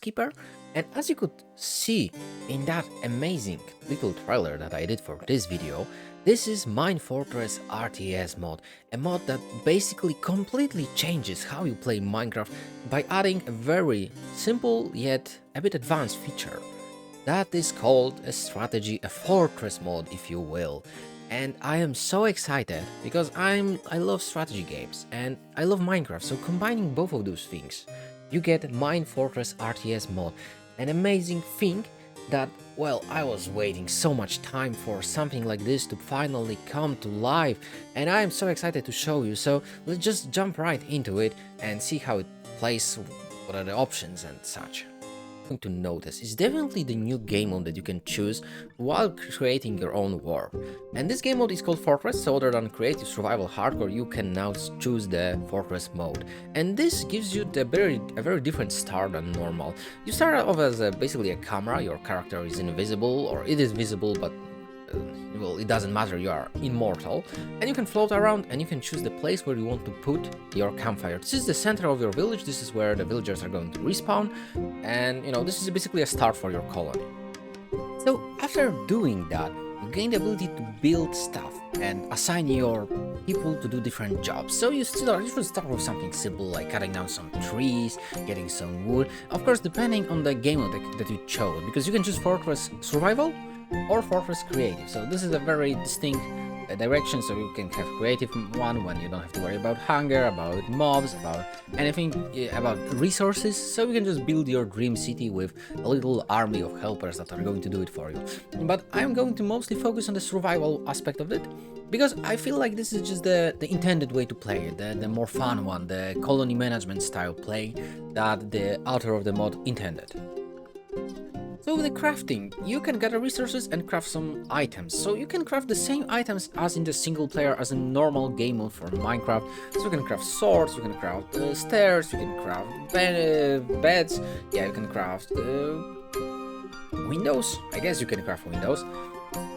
peacekeeper. And as you could see in that amazing little trailer that I did for this video, this is MineFortress RTS mod, a mod that basically completely changes how you play Minecraft by adding a very simple yet a bit advanced feature. That is called a strategy, a fortress mode if you will. And I am so excited because I love strategy games and I love Minecraft, so combining both of those things, you get MineFortress RTS mod, an amazing thing that, well, I was waiting so much time for something like this to finally come to life, and I am so excited to show you, so let's just jump right into it and see how it plays, what are the options and such. To notice is definitely the new game mode that you can choose while creating your own world. And this game mode is called Fortress, so other than creative survival hardcore, you can now choose the Fortress mode. And this gives you a very different start than normal. You start off as basically a camera, your character is invisible, or it is visible, but well, it doesn't matter, you are immortal, and you can float around and you can choose the place where you want to put your campfire. This is the center of your village, this is where the villagers are going to respawn, and you know, this is basically a start for your colony. So after doing that, you gain the ability to build stuff and assign your people to do different jobs. So you should start with something simple like cutting down some trees, getting some wood, of course depending on the game mode that you chose, because you can choose Fortress Survival or Fortress Creative. So this is a very distinct direction, so you can have creative one when you don't have to worry about hunger, about mobs, about anything, about resources, so you can just build your dream city with a little army of helpers that are going to do it for you. But I'm going to mostly focus on the survival aspect of it, because I feel like this is just the intended way to play it, the more fun one, the colony management style play that the author of the mod intended. So with the crafting, you can gather resources and craft some items. So you can craft the same items as in the single player as a normal game mode for Minecraft. So you can craft swords, you can craft stairs, you can craft beds, yeah, you can craft windows. I guess you can craft windows.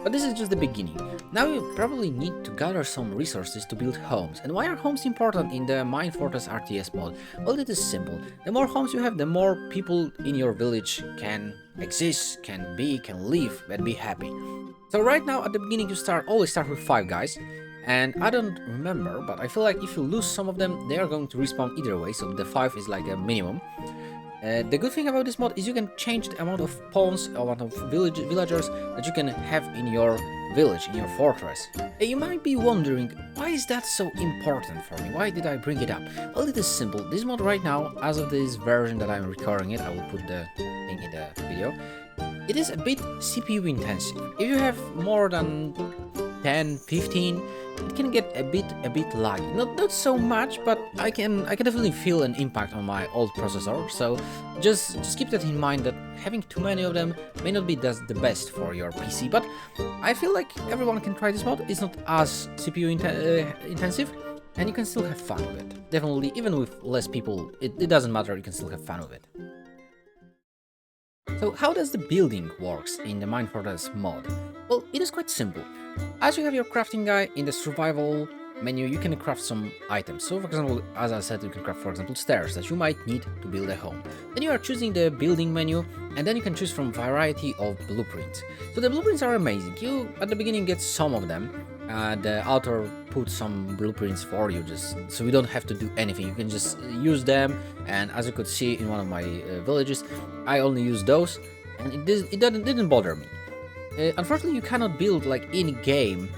But this is just the beginning. Now you probably need to gather some resources to build homes. And why are homes important in the MineFortress RTS mode? Well, it is simple. The more homes you have, the more people in your village can exist, can live, and be happy. So right now at the beginning you always start with 5 guys. And I don't remember, but I feel like if you lose some of them, they are going to respawn either way, so the 5 is like a minimum. The good thing about this mod is you can change the amount of pawns, amount of villagers that you can have in your village, in your fortress. You might be wondering, why is that so important for me? Why did I bring it up? Well, it is simple. This mod right now, as of this version that I'm recording it, I will put the link in the video, it is a bit CPU intensive. If you have more than 10, 15, it can get a bit laggy. Not so much, but I can definitely feel an impact on my old processor. So just keep that in mind, that having too many of them may not be the best for your PC. But I feel like everyone can try this mod. It's not as CPU intensive, and you can still have fun with it. Definitely, even with less people, it doesn't matter. You can still have fun with it. So how does the building works in the MineFortress mod? Well, it is quite simple. As you have your crafting guy, in the survival menu you can craft some items. So for example, as I said, you can craft for example stairs that you might need to build a home. Then you are choosing the building menu, and then you can choose from variety of blueprints. So the blueprints are amazing. You at the beginning get some of them. The author put some blueprints for you, just so you don't have to do anything. You can just use them, and as you could see in one of my villages, I only used those, and it didn't bother me. Unfortunately, you cannot build like in-game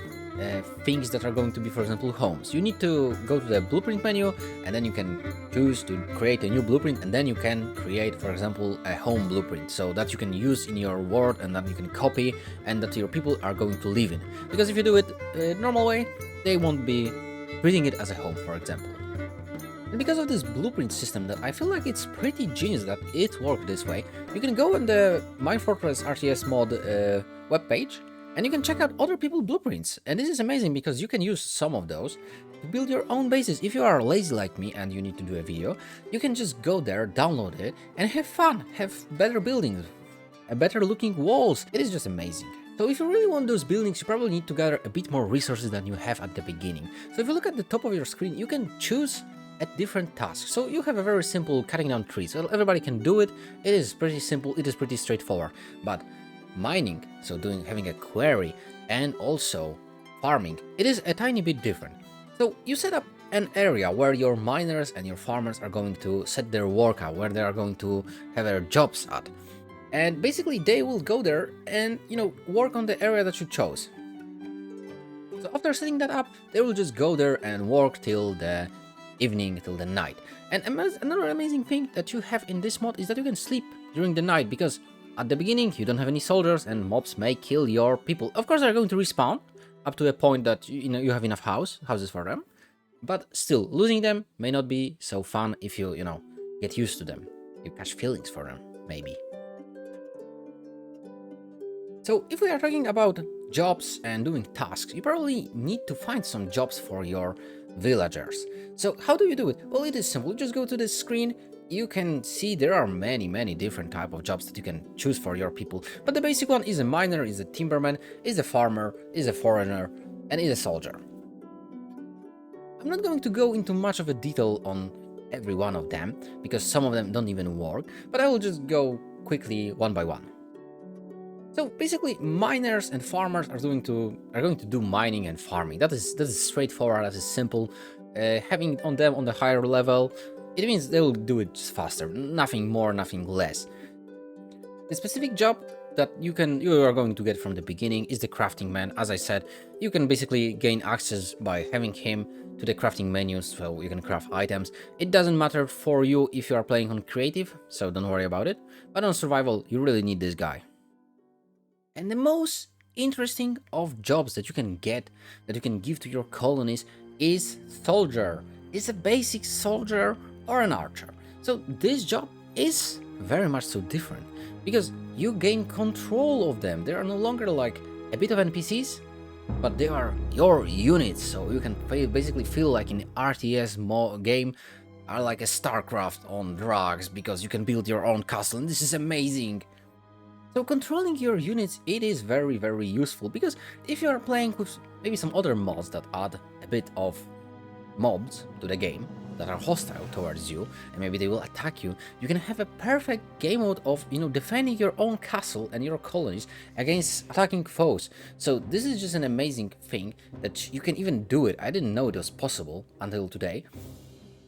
things that are going to be, for example, homes. You need to go to the blueprint menu, and then you can choose to create a new blueprint, and then you can create, for example, a home blueprint, so that you can use in your world and that you can copy and that your people are going to live in. Because if you do it normal way, they won't be treating it as a home, for example. And because of this blueprint system, that I feel like it's pretty genius that it worked this way, you can go on the MineFortress RTS mod webpage, and you can check out other people's blueprints. And this is amazing because you can use some of those to build your own bases. If you are lazy like me and you need to do a video, you can just go there, download it, and have fun, have better buildings, better looking walls. It is just amazing. So if you really want those buildings, you probably need to gather a bit more resources than you have at the beginning. So if you look at the top of your screen, you can choose at different tasks. So you have a very simple cutting down trees. So everybody can do it. It is pretty simple. It is pretty straightforward. But mining, so having a quarry and also farming, it is a tiny bit different. So you set up an area where your miners and your farmers are going to set their work out, where they are going to have their jobs at. And basically they will go there and, work on the area that you chose. So after setting that up, they will just go there and work till the evening, till the night. And another amazing thing that you have in this mod is that you can sleep during the night, because at the beginning you don't have any soldiers and mobs may kill your people. Of course, they're going to respawn up to a point that you have enough houses for them. But still, losing them may not be so fun if you get used to them. You catch feelings for them, maybe. So if we are talking about jobs and doing tasks, you probably need to find some jobs for your villagers. So how do you do it? Well, it is simple. You just go to the screen. You can see there are many different type of jobs that you can choose for your people. But the basic one is a miner, is a timberman, is a farmer, is a foreigner, and is a soldier. I'm not going to go into much of a detail on every one of them, because some of them don't even work, but I will just go quickly one by one. So basically, miners and farmers are going to do mining and farming. That is straightforward. That is simple. Having on them on the higher level, it means they will do it just faster. Nothing more, nothing less. The specific job that you are going to get from the beginning is the crafting man. As I said, you can basically gain access by having him to the crafting menus, so you can craft items. It doesn't matter for you if you are playing on creative, so don't worry about it. But on survival, you really need this guy. And the most interesting of jobs that you can get, that you can give to your colonies, is soldier. Is a basic soldier or an archer. So this job is very much so different, because you gain control of them. They are no longer like a bit of NPCs, but they are your units. So you can basically feel like in RTS game are like a StarCraft on drugs, because you can build your own castle, and this is amazing. So controlling your units, it is very useful, because if you are playing with maybe some other mods that add a bit of mobs to the game that are hostile towards you, and maybe they will attack you, you can have a perfect game mode of defending your own castle and your colonies against attacking foes. So this is just an amazing thing that you can even do it. I didn't know it was possible until today.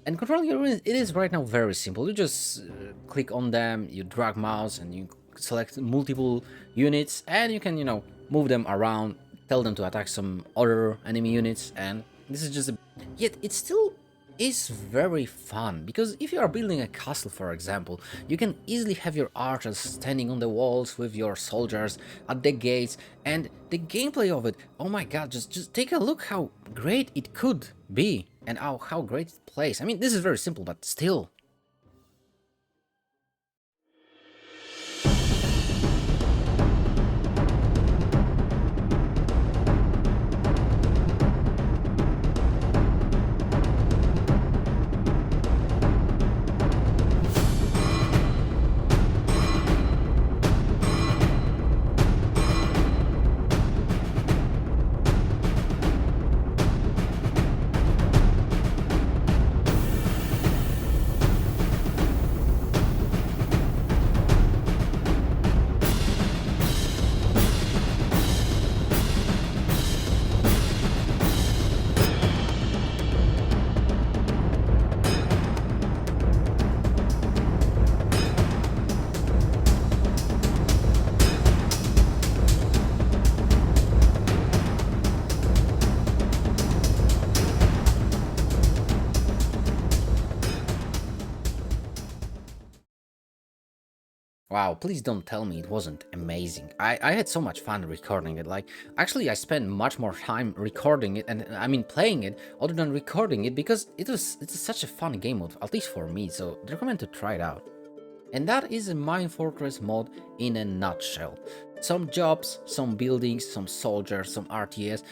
And controlling your units, it is right now very simple. You just click on them, you drag mouse, and you select multiple units, and you can move them around, tell them to attack some other enemy units, and this is just yet it still is very fun, because if you are building a castle, for example, you can easily have your archers standing on the walls with your soldiers at the gates, and the gameplay of it, oh my god, just take a look how great it could be, and how great it plays. I mean, this is very simple, but still. Wow, please don't tell me it wasn't amazing. I had so much fun recording it. Like, actually, I spent much more time recording it, and I mean playing it, other than recording it, because it's such a fun game mode, at least for me, so I recommend to try it out. And that is a MineFortress mod in a nutshell. Some jobs, some buildings, some soldiers, some RTS.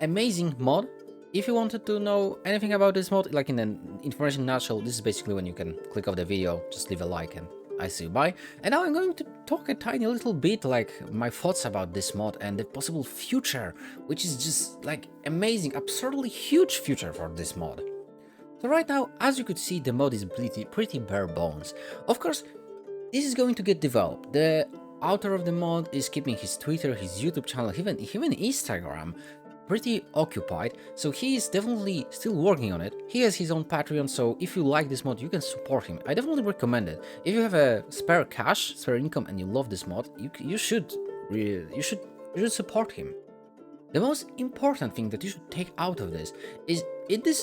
Amazing mod. If you wanted to know anything about this mod, like in an information nutshell, this is basically when you can click off the video, just leave a like, and I say bye. And now I'm going to talk a tiny little bit like my thoughts about this mod and the possible future, which is just like amazing, absurdly huge future for this mod. So right now, as you could see, the mod is pretty bare bones. Of course, this is going to get developed. The author of the mod is keeping his Twitter, his YouTube channel, even Instagram pretty occupied, so he is definitely still working on it. He has his own Patreon, so if you like this mod, you can support him. I definitely recommend it. If you have a spare cash, spare income, and you love this mod, you should support him. The most important thing that you should take out of this is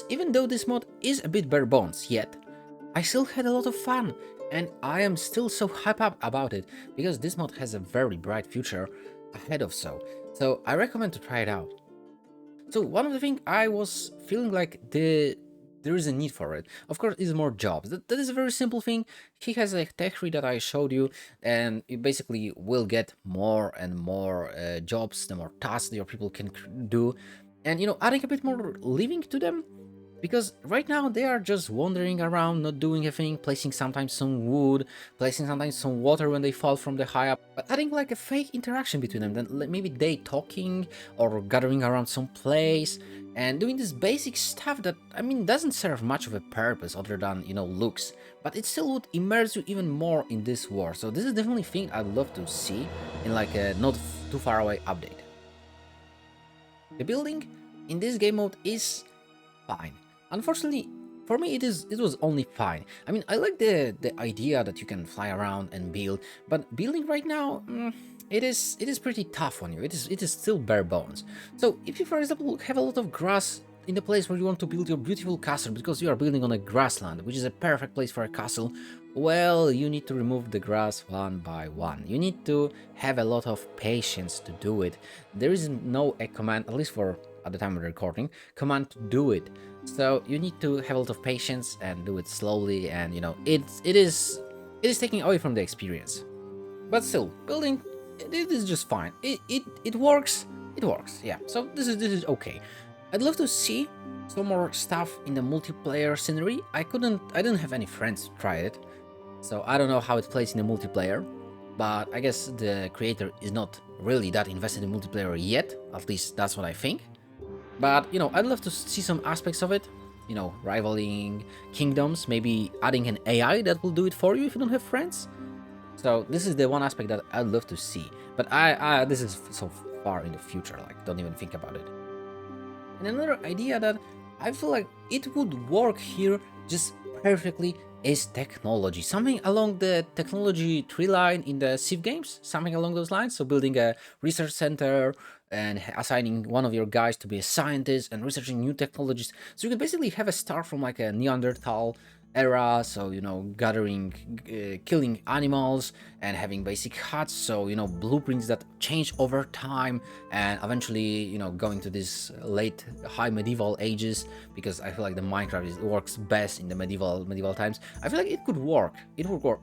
even though this mod is a bit bare bones, yet I still had a lot of fun, and I am still so hyped up about it because this mod has a very bright future ahead of so I recommend to try it out. So one of the things I was feeling like there is a need for it, of course, is more jobs. That is a very simple thing. He has a tech tree that I showed you, and you basically will get more and more jobs, the more tasks your people can do, and adding a bit more living to them. Because right now they are just wandering around, not doing a thing, placing sometimes some wood, placing sometimes some water when they fall from the high up, but adding like a fake interaction between them, then maybe they talking or gathering around some place and doing this basic stuff that, I mean, doesn't serve much of a purpose other than, looks, but it still would immerse you even more in this war. So this is definitely a thing I'd love to see in like a not too far away update. The building in this game mode is fine. Unfortunately, for me, it was only fine. I mean, I like the idea that you can fly around and build, but building right now, it is pretty tough on you. It is still bare bones. So if you, for example, have a lot of grass in the place where you want to build your beautiful castle because you are building on a grassland, which is a perfect place for a castle, well, you need to remove the grass one by one. You need to have a lot of patience to do it. There is no a command, at least for at the time of the recording, command to do it. So you need to have a lot of patience and do it slowly, and it is taking away from the experience. But still, building it is just fine. It works. It works. Yeah. So this is okay. I'd love to see some more stuff in the multiplayer scenery. I didn't have any friends to try it, so I don't know how it plays in the multiplayer. But I guess the creator is not really that invested in multiplayer yet. At least that's what I think. But, I'd love to see some aspects of it, rivaling kingdoms, maybe adding an AI that will do it for you if you don't have friends. So this is the one aspect that I'd love to see. But this is so far in the future, like, don't even think about it. And another idea that I feel like it would work here just perfectly is technology. Something along the technology tree line in the Civ games, something along those lines. So building a research center and assigning one of your guys to be a scientist and researching new technologies. So you could basically have a start from like a Neanderthal era, so gathering, killing animals and having basic huts, so blueprints that change over time, and eventually going to this late high medieval ages, because I feel like the Minecraft works best in the medieval times. I feel like it could work. It would work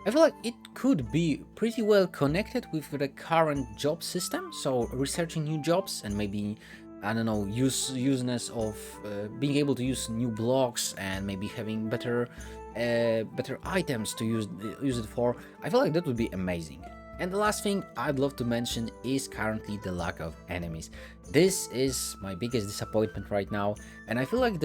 I feel like it could be pretty well connected with the current job system, so researching new jobs and maybe, I don't know, useness of being able to use new blocks and maybe having better items to use it for. I feel like that would be amazing. And the last thing I'd love to mention is currently the lack of enemies. This is my biggest disappointment right now, and I feel like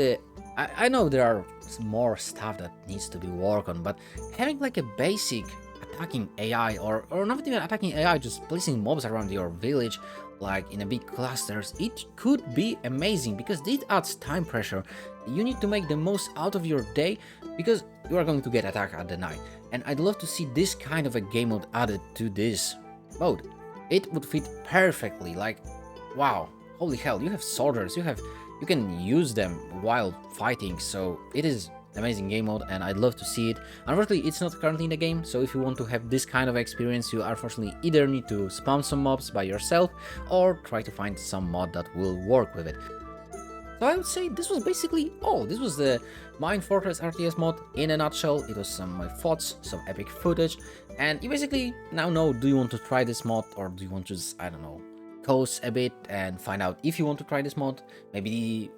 I know there are more stuff that needs to be worked on, but having like a basic attacking AI, or not even attacking AI, just placing mobs around your village like in a big clusters, it could be amazing, because it adds time pressure. You need to make the most out of your day because you are going to get attacked at the night, and I'd love to see this kind of a game mode added to this mode. It would fit perfectly. Like, wow, holy hell, you have soldiers, you can use them while fighting, so it is amazing game mode, and I'd love to see it. Unfortunately, it's not currently in the game, so if you want to have this kind of experience, you unfortunately either need to spawn some mobs by yourself or try to find some mod that will work with it. So I would say this was basically all. This was the MineFortress RTS mod in a nutshell. It was some of my thoughts, some epic footage, and you basically now know, do you want to try this mod, or do you want to just, I don't know, coast a bit and find out if you want to try this mod, maybe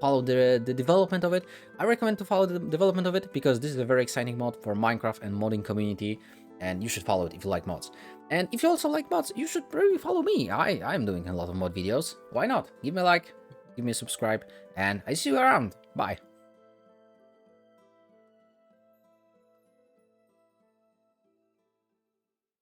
follow the development of it. I recommend to follow the development of it because this is a very exciting mod for Minecraft and modding community, and you should follow it if you like mods. And if you also like mods, you should probably follow me. I'm doing a lot of mod videos. Why not? Give me a like, give me a subscribe, and I see you around. Bye.